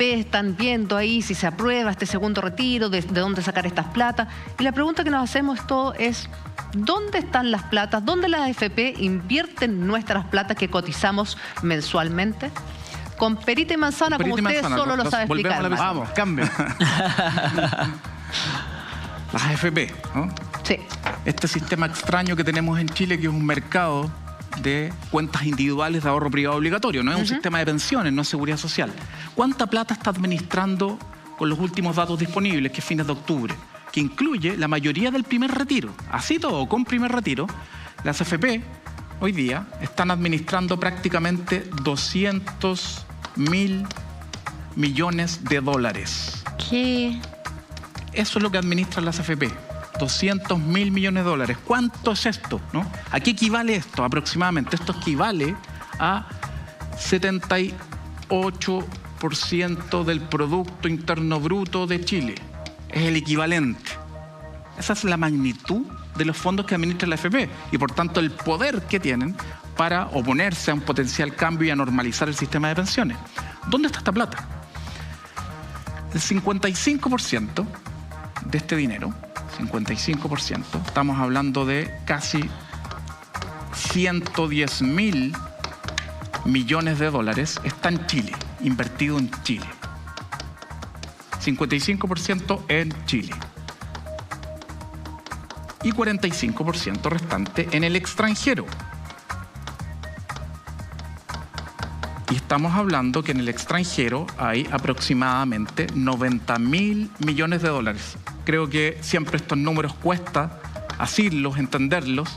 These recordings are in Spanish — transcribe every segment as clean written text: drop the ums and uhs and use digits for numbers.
AFP están viendo ahí si se aprueba este segundo retiro, de dónde sacar estas platas. Y la pregunta que nos hacemos todos es, ¿dónde están las platas? ¿Dónde las AFP invierten nuestras platas que cotizamos mensualmente? Con perita y manzana, como usted solo lo sabe explicar. Vamos, cambio. Las AFP, ¿no? Sí. Este sistema extraño que tenemos en Chile, que es un mercado de cuentas individuales de ahorro privado obligatorio, no es un sistema de pensiones, no es seguridad social. ¿Cuánta plata está administrando con los últimos datos disponibles, que es fines de octubre? Que incluye la mayoría del primer retiro. Así todo, con primer retiro, las AFP hoy día están administrando prácticamente 200.000 millones de dólares. ¿Qué? Eso es lo que administran las AFP. 200.000 millones de dólares. ¿Cuánto es esto? ¿No? ¿A qué equivale esto aproximadamente? Esto equivale a 78% del Producto Interno Bruto de Chile. Es el equivalente. Esa es la magnitud de los fondos que administra la AFP y por tanto el poder que tienen para oponerse a un potencial cambio y a normalizar el sistema de pensiones. ¿Dónde está esta plata? El 55% de este dinero, 55%, estamos hablando de casi 110.000 millones de dólares, está en Chile, invertido en Chile. 55% en Chile. Y 45% restante en el extranjero. Y estamos hablando que en el extranjero hay aproximadamente 90.000 millones de dólares. Creo que siempre estos números cuesta asirlos, entenderlos.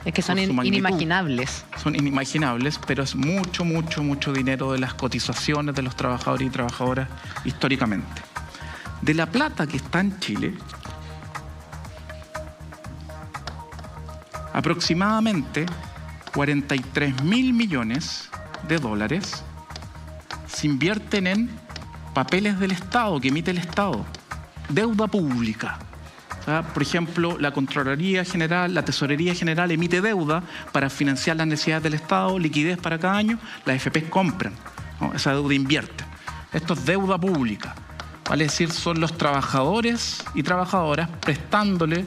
Es que son inimaginables. Son inimaginables, pero es mucho, mucho, mucho dinero de las cotizaciones de los trabajadores y trabajadoras históricamente. De la plata que está en Chile, aproximadamente 43.000 millones de dólares se invierten en papeles del Estado, que emite el Estado, deuda pública. O sea, por ejemplo, la Contraloría General, la Tesorería General emite deuda para financiar las necesidades del Estado, liquidez para cada año, las AFP compran, ¿no? Esa deuda invierte. Esto es deuda pública, vale decir, son los trabajadores y trabajadoras prestándole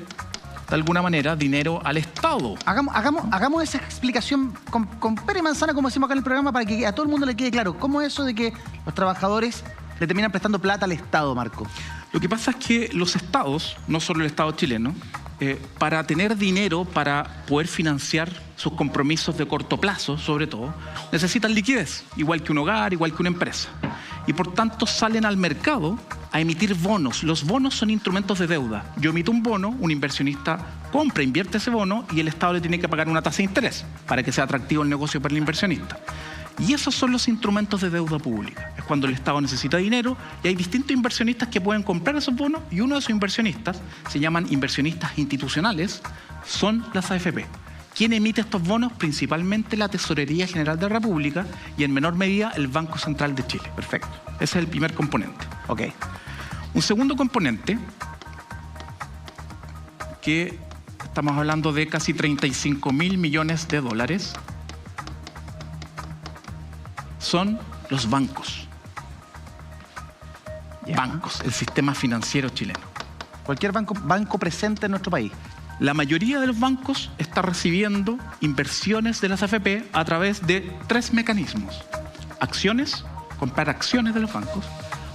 de alguna manera dinero al Estado. Hagamos esa explicación con pera y manzana, como decimos acá en el programa, para que a todo el mundo le quede claro. ¿Cómo es eso de que los trabajadores le terminan prestando plata al Estado, Marco? Lo que pasa es que los estados, no solo el Estado chileno, para tener dinero para poder financiar sus compromisos de corto plazo, sobre todo, necesitan liquidez, igual que un hogar, igual que una empresa. Y por tanto salen al mercado a emitir bonos. Los bonos son instrumentos de deuda. Yo emito un bono, un inversionista compra, invierte ese bono y el Estado le tiene que pagar una tasa de interés para que sea atractivo el negocio para el inversionista. Y esos son los instrumentos de deuda pública. Es cuando el Estado necesita dinero y hay distintos inversionistas que pueden comprar esos bonos y uno de esos inversionistas, se llaman inversionistas institucionales, son las AFP. ¿Quién emite estos bonos? Principalmente la Tesorería General de la República y en menor medida el Banco Central de Chile. Perfecto. Ese es el primer componente. Ok. Un segundo componente, que estamos hablando de casi 35.000 millones de dólares, son los bancos. Bancos, el sistema financiero chileno. Cualquier banco presente en nuestro país. La mayoría de los bancos está recibiendo inversiones de las AFP a través de 3 mecanismos. Acciones, comprar acciones de los bancos.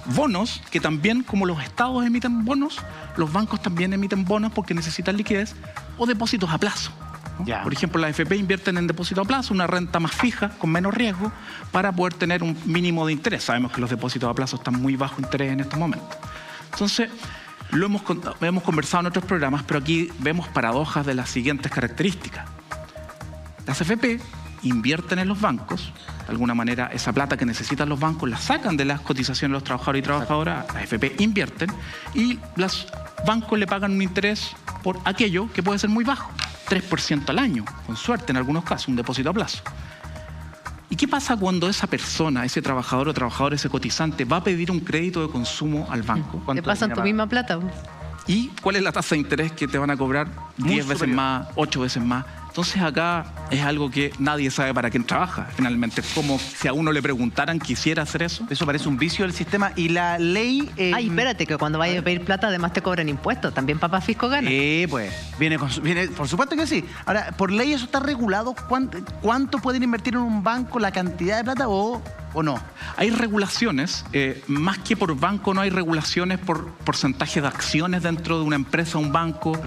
Bonos, que también como los estados emiten bonos, los bancos también emiten bonos porque necesitan liquidez, o depósitos a plazo. ¿No? Por ejemplo, las AFP invierten en depósito a plazo, una renta más fija, con menos riesgo, para poder tener un mínimo de interés. Sabemos que los depósitos a plazo están muy bajo interés en estos momentos. Entonces, lo hemos conversado en otros programas, pero aquí vemos paradojas de las siguientes características. Las AFP invierten en los bancos, de alguna manera esa plata que necesitan los bancos la sacan de las cotizaciones de los trabajadores y trabajadoras, las AFP invierten y los bancos le pagan un interés por aquello que puede ser muy bajo, 3% al año, con suerte en algunos casos, un depósito a plazo. ¿Y qué pasa cuando esa persona, ese trabajador o trabajador, ese cotizante, va a pedir un crédito de consumo al banco? ¿Te pasan tu misma plata? ¿Y cuál es la tasa de interés que te van a cobrar? Muy 10 veces superior. más, 8 veces más. Entonces acá es algo que nadie sabe para quién trabaja, finalmente. Es como si a uno le preguntaran, ¿quisiera hacer eso? Eso parece un vicio del sistema. Y la ley... Ay, espérate, que cuando vayas a pedir plata además te cobran impuestos. También Papá Fisco gana. Pues, viene, por supuesto que sí. Ahora, por ley eso está regulado. ¿Cuánto pueden invertir en un banco, la cantidad de plata o no? Hay regulaciones, más que por banco, no hay regulaciones por porcentaje de acciones dentro de una empresa o un banco,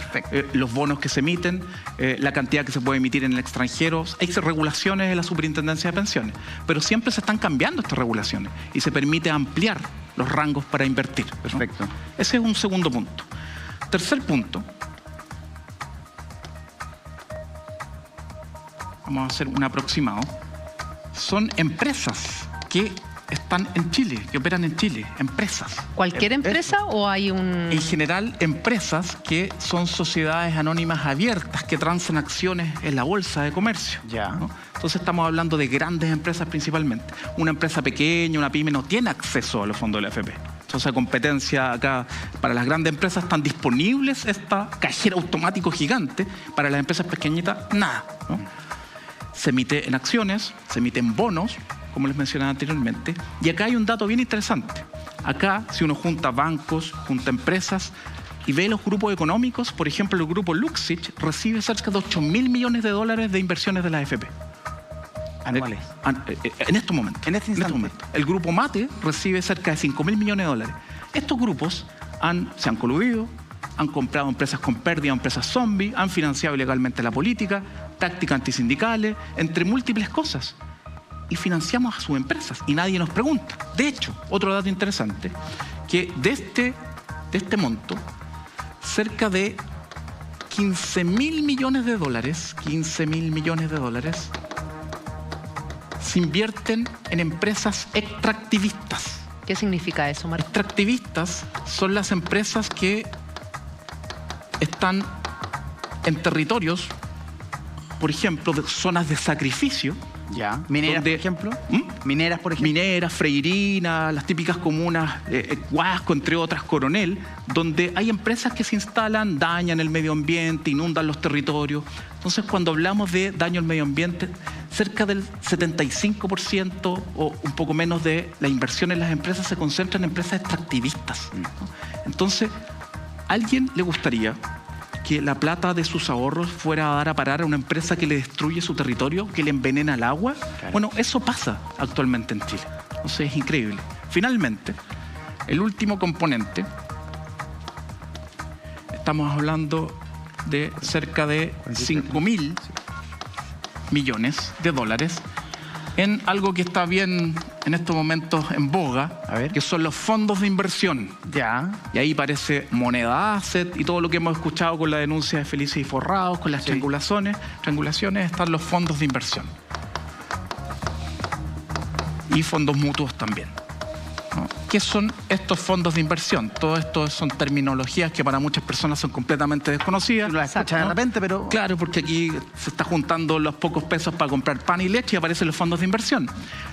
los bonos que se emiten, la cantidad que se puede emitir en el extranjero. Hay regulaciones de la Superintendencia de Pensiones, pero siempre se están cambiando estas regulaciones y se permite ampliar los rangos para invertir, ¿no? Perfecto. Ese es un segundo punto. Tercer punto. Vamos a hacer un aproximado. Son empresas que están en Chile, que operan en Chile, empresas. ¿Cualquier empresa o hay un...? En general, empresas que son sociedades anónimas abiertas que transan acciones en la bolsa de comercio. Ya. ¿no? Entonces estamos hablando de grandes empresas principalmente. Una empresa pequeña, una pyme, no tiene acceso a los fondos de la AFP. Entonces, competencia acá para las grandes empresas, están disponibles esta cajera automático gigante. Para las empresas pequeñitas, nada, ¿no? Se emite en acciones, se emite en bonos, como les mencionaba anteriormente. Y acá hay un dato bien interesante. Acá, si uno junta bancos, junta empresas y ve los grupos económicos, por ejemplo, el grupo Luxich recibe cerca de 8.000 millones de dólares de inversiones de la AFP. Anuales. En estos momentos. En este instante. El grupo Mate recibe cerca de 5.000 millones de dólares. Estos grupos se han coludido, han comprado empresas con pérdida, empresas zombies, han financiado ilegalmente la política, tácticas antisindicales, entre múltiples cosas. Y financiamos a sus empresas y nadie nos pregunta. De hecho, otro dato interesante, que de este monto, cerca de 15.000 millones de dólares, se invierten en empresas extractivistas. ¿Qué significa eso, Marco? Extractivistas son las empresas que están en territorios, por ejemplo, de zonas de sacrificio. Ya. Mineras, donde- por ejemplo. ¿Mm? Mineras, por ejemplo. Mineras, Freirinas, las típicas comunas, Huasco, entre otras, Coronel, donde hay empresas que se instalan, dañan el medio ambiente, inundan los territorios. Entonces, cuando hablamos de daño al medio ambiente, cerca del 75% o un poco menos de la inversión en las empresas se concentra en empresas extractivistas, ¿no? Entonces, ¿a alguien le gustaría que la plata de sus ahorros fuera a dar a parar a una empresa que le destruye su territorio, que le envenena el agua? Claro. Bueno, eso pasa actualmente en Chile. Entonces es increíble. Finalmente, el último componente, estamos hablando de cerca de 5.000 millones de dólares en algo que está bien en estos momentos en boga, A ver. que son los fondos de inversión. Ya. Y ahí parece moneda asset y todo lo que hemos escuchado con la denuncia de Felices y Forrados, con las Sí. triangulaciones, están los fondos de inversión. Y fondos mutuos también, ¿no? ¿Qué son estos fondos de inversión? Todo esto son terminologías que para muchas personas son completamente desconocidas. Lo escuchas de ¿no? repente, pero... Claro, porque aquí se está juntando los pocos pesos para comprar pan y leche y aparecen los fondos de inversión.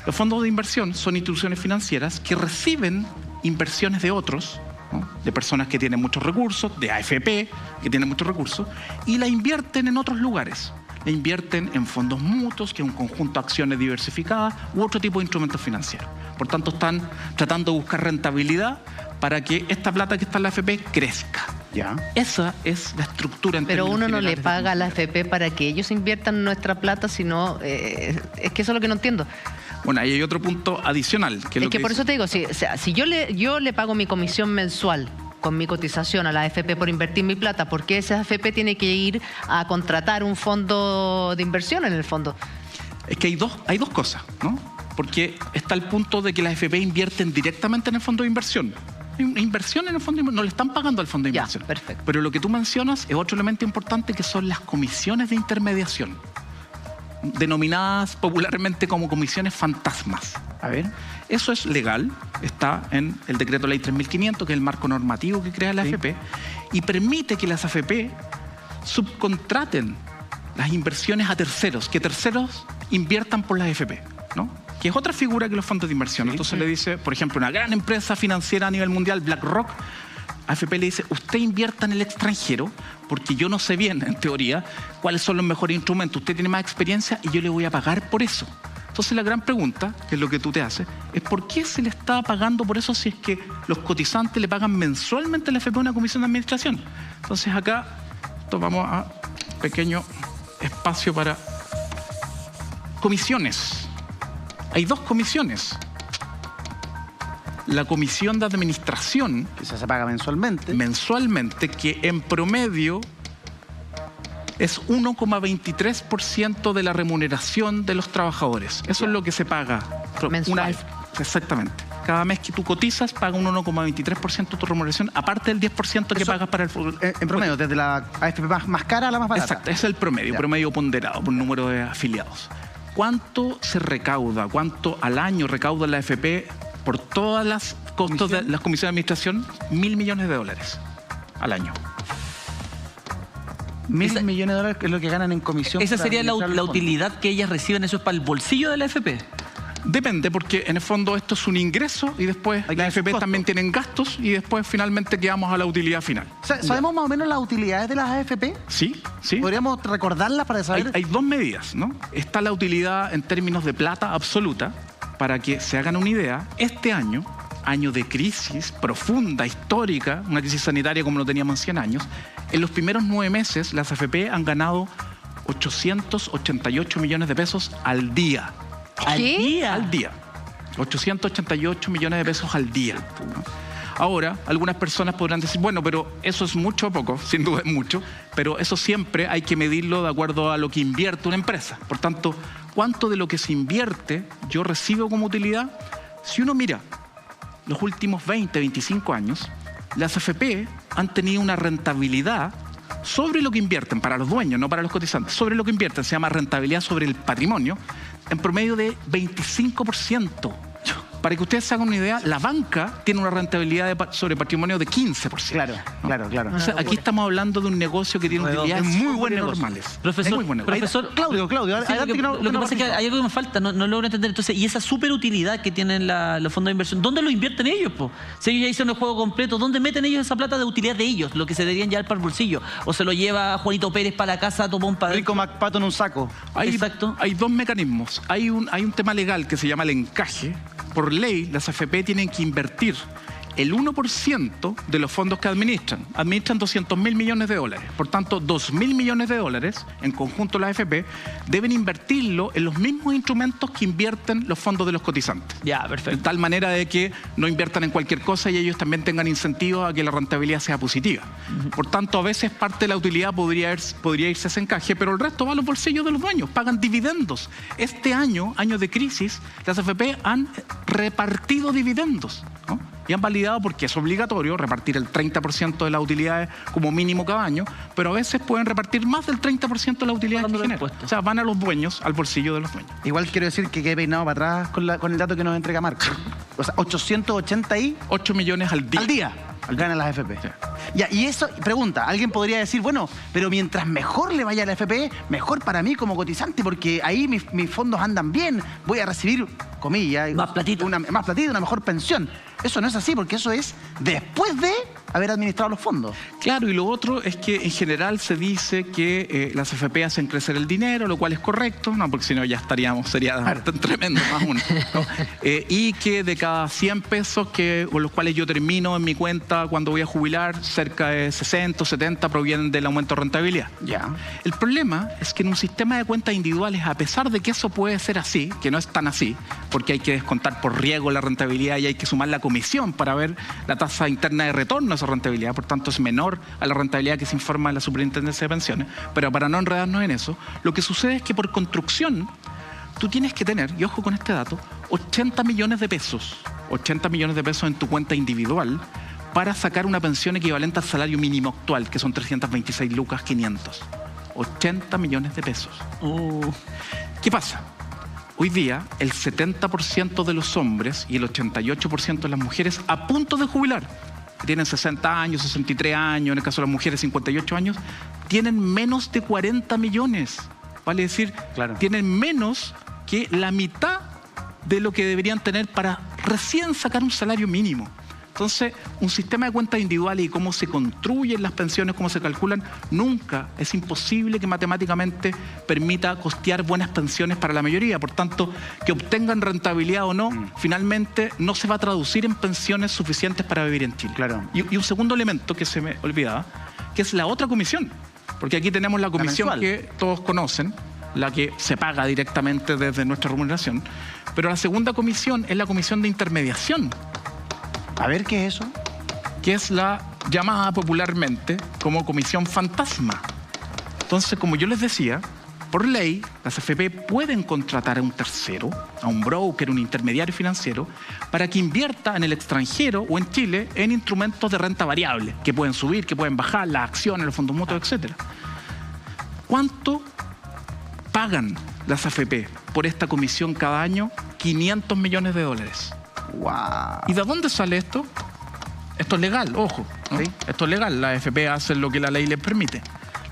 Los fondos de inversión son instituciones financieras que reciben inversiones de otros, ¿no? De personas que tienen muchos recursos, de AFP, que tienen muchos recursos, y la invierten en otros lugares. La invierten en fondos mutuos, que es un conjunto de acciones diversificadas, u otro tipo de instrumentos financieros. Por tanto, están tratando de buscar rentabilidad para que esta plata que está en la AFP crezca. Ya. Esa es la estructura en Pero términos uno no le generales de paga a la financiera. AFP para que ellos inviertan nuestra plata, sino... es que eso es lo que no entiendo. Bueno, ahí hay otro punto adicional. Que Es lo que por dice- eso te digo, si yo le pago mi comisión mensual con mi cotización a la AFP por invertir mi plata, ¿por qué esa AFP tiene que ir a contratar un fondo de inversión en el fondo? Es que hay dos cosas, ¿no? Porque está el punto de que las AFP invierten directamente en el fondo de inversión. Hay una inversión en el fondo de inversión, no le están pagando al fondo de Ya, inversión. perfecto. Pero lo que tú mencionas es otro elemento importante, que son las comisiones de intermediación, denominadas popularmente como comisiones fantasmas. A ver. Eso es legal, está en el decreto ley 3500, que es el marco normativo que crea la Sí. AFP, y permite que las AFP subcontraten las inversiones a terceros, que terceros inviertan por las AFP, ¿no? Que es otra figura que los fondos de inversión. Sí. Entonces le dice, por ejemplo, una gran empresa financiera a nivel mundial, BlackRock, AFP le dice, usted invierta en el extranjero, porque yo no sé bien, en teoría, cuáles son los mejores instrumentos. Usted tiene más experiencia y yo le voy a pagar por eso. Entonces la gran pregunta, que es lo que tú te haces, es ¿por qué se le está pagando por eso si es que los cotizantes le pagan mensualmente a la AFP una comisión de administración? Entonces acá vamos a pequeño espacio para comisiones. Hay 2 comisiones. La comisión de administración, Que se paga mensualmente, que en promedio es 1,23% de la remuneración de los trabajadores. Eso es lo que se paga. Mensual. Exactamente. Cada mes que tú cotizas, paga un 1,23% de tu remuneración, aparte del 10% que pagas para el... En promedio, desde la AFP más cara a la más barata. Exacto, ese es el promedio, promedio ponderado por número de afiliados. ¿Cuánto se recauda? ¿Cuánto al año recauda la AFP por todas las costos de las comisiones de administración? $1.000 millones al año. $1.000 millones es lo que ganan en comisión. Esa sería la utilidad que ellas reciben, eso es para el bolsillo de la AFP. Depende, porque en el fondo esto es un ingreso y después las AFP también tienen gastos y después finalmente quedamos a la utilidad final. ¿Sabemos más o menos las utilidades de las AFP? Sí. ¿Podríamos recordarlas para saber? Hay 2 medidas, ¿no? Está la utilidad en términos de plata absoluta. Para que se hagan una idea, este año de crisis profunda, histórica, una crisis sanitaria como no teníamos en 100 años, en los primeros 9 meses las AFP han ganado 888 millones de pesos al día. ¿Qué? Al día. 888 millones de pesos al día, ¿no? Ahora, algunas personas podrán decir, bueno, pero eso es mucho o poco, sin duda es mucho, pero eso siempre hay que medirlo de acuerdo a lo que invierte una empresa. Por tanto, ¿cuánto de lo que se invierte yo recibo como utilidad? Si uno mira los últimos 20, 25 años, las AFP han tenido una rentabilidad sobre lo que invierten, para los dueños, no para los cotizantes, sobre lo que invierten, se llama rentabilidad sobre el patrimonio, en promedio de 25%. Para que ustedes se hagan una idea, la banca tiene una rentabilidad sobre patrimonio de 15%. Claro. O sea, aquí estamos hablando de un negocio que tiene utilidades muy buenas normales. Profesor, Claudio, sí, lo que pasa es que hay algo que me falta, no logro entender. Entonces, y esa super utilidad que tienen los fondos de inversión, ¿dónde lo invierten ellos, po? Si ellos ya hicieron el juego completo, ¿dónde meten ellos esa plata de utilidad de ellos? Lo que se deberían llevar para el bolsillo. O se lo lleva Juanito Pérez para la casa, Topón para... Rico MacPato en un saco. Exacto. Hay 2 mecanismos. Hay un tema legal que se llama el encaje. Por ley, las AFP tienen que invertir el 1% de los fondos que administran. Administran $200.000 millones. Por tanto, $2.000 millones en conjunto las AFP deben invertirlo en los mismos instrumentos que invierten los fondos de los cotizantes. Ya, perfecto. De tal manera de que no inviertan en cualquier cosa y ellos también tengan incentivos a que la rentabilidad sea positiva. Por tanto, a veces parte de la utilidad podría irse a ese encaje, pero el resto va a los bolsillos de los dueños, pagan dividendos. Este año de crisis, las AFP han repartido dividendos, ¿no? Y han validado, porque es obligatorio repartir el 30% de las utilidades como mínimo cada año, pero a veces pueden repartir más del 30% de las utilidades que generan. O sea, van a los dueños, al bolsillo de los dueños. Igual quiero decir que quedé peinado para atrás con el dato que nos entrega Marco. O sea, 888 millones al día. Ganan las AFP. Sí. Ya, y eso, pregunta, alguien podría decir, bueno, pero mientras mejor le vaya a la AFP, mejor para mí como cotizante, porque ahí mis fondos andan bien, voy a recibir, comillas, más platita, una mejor pensión. Eso no es así, porque eso es después de haber administrado los fondos. Claro, y lo otro es que en general se dice que las AFP hacen crecer el dinero, lo cual es correcto, no, porque si no ya sería tremendo más uno, ¿no? Y que de cada 100 pesos con los cuales yo termino en mi cuenta cuando voy a jubilar, cerca de 60 o 70 provienen del aumento de rentabilidad. Ya. El problema es que en un sistema de cuentas individuales, a pesar de que eso puede ser así, que no es tan así, porque hay que descontar por riesgo la rentabilidad y hay que sumar la comisión para ver la tasa interna de retorno a esa rentabilidad, por tanto es menor a la rentabilidad que se informa en la Superintendencia de Pensiones, pero para no enredarnos en eso, lo que sucede es que por construcción tú tienes que tener, y ojo con este dato, 80 millones de pesos en tu cuenta individual para sacar una pensión equivalente al salario mínimo actual, que son 326 lucas 500. 80 millones de pesos. ¿Qué pasa? Hoy día, el 70% de los hombres y el 88% de las mujeres a punto de jubilar, que tienen 60 años, 63 años, en el caso de las mujeres 58 años, tienen menos de 40 millones. Vale decir, tienen menos que la mitad de lo que deberían tener para recién sacar un salario mínimo. Entonces, un sistema de cuentas individuales y cómo se construyen las pensiones, cómo se calculan, nunca es imposible que matemáticamente permita costear buenas pensiones para la mayoría. Por tanto, que obtengan rentabilidad o no, finalmente no se va a traducir en pensiones suficientes para vivir en Chile. Claro. Y un segundo elemento que se me olvidaba, que es la otra comisión. Porque aquí tenemos la comisión que todos conocen, la que se paga directamente desde nuestra remuneración. Pero la segunda comisión es la comisión de intermediación. A ver, ¿qué es eso? Que es la llamada popularmente como comisión fantasma. Entonces, como yo les decía, por ley, las AFP pueden contratar a un tercero, a un broker, un intermediario financiero, para que invierta en el extranjero o en Chile en instrumentos de renta variable, que pueden subir, que pueden bajar, las acciones, los fondos mutuos, etc. ¿Cuánto pagan las AFP por esta comisión cada año? 500 millones de dólares. ¡Wow! ¿Y de dónde sale esto? Esto es legal, ojo, ¿no? Sí. Esto es legal, la AFP hace lo que la ley les permite.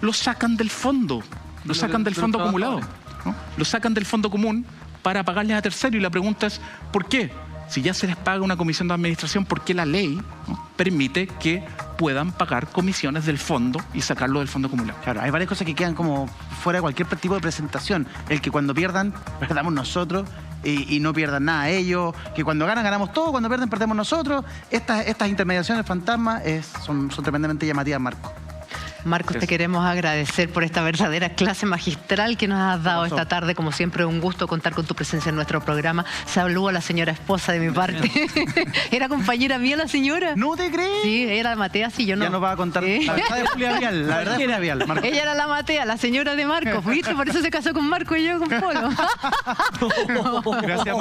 Lo sacan del fondo, lo sacan del fondo acumulado, ¿no? Lo sacan del fondo común para pagarles a terceros y la pregunta es, ¿por qué? Si ya se les paga una comisión de administración, ¿por qué la ley, ¿no?, permite que puedan pagar comisiones del fondo y sacarlo del fondo acumulado? Claro, hay varias cosas que quedan como fuera de cualquier tipo de presentación. El que cuando pierdan, perdamos nosotros y no pierdan nada ellos. Que cuando ganan, ganamos todo. Cuando pierden, perdemos nosotros. Estas intermediaciones fantasmas son tremendamente llamativas, Marco. Marcos, te queremos agradecer por esta verdadera clase magistral que nos has dado esta tarde. Como siempre, un gusto contar con tu presencia en nuestro programa. Saludo a la señora esposa de mi parte. ¿Era compañera mía la señora? ¿No te crees? Sí, ella era la Matea, sí, yo no. Ya nos va a contar la verdad de Julia Vial. La verdad de Julia Vial, Marco. Ella era la Matea, la señora de Marcos, ¿viste? Por eso se casó con Marco y yo con Polo. Gracias,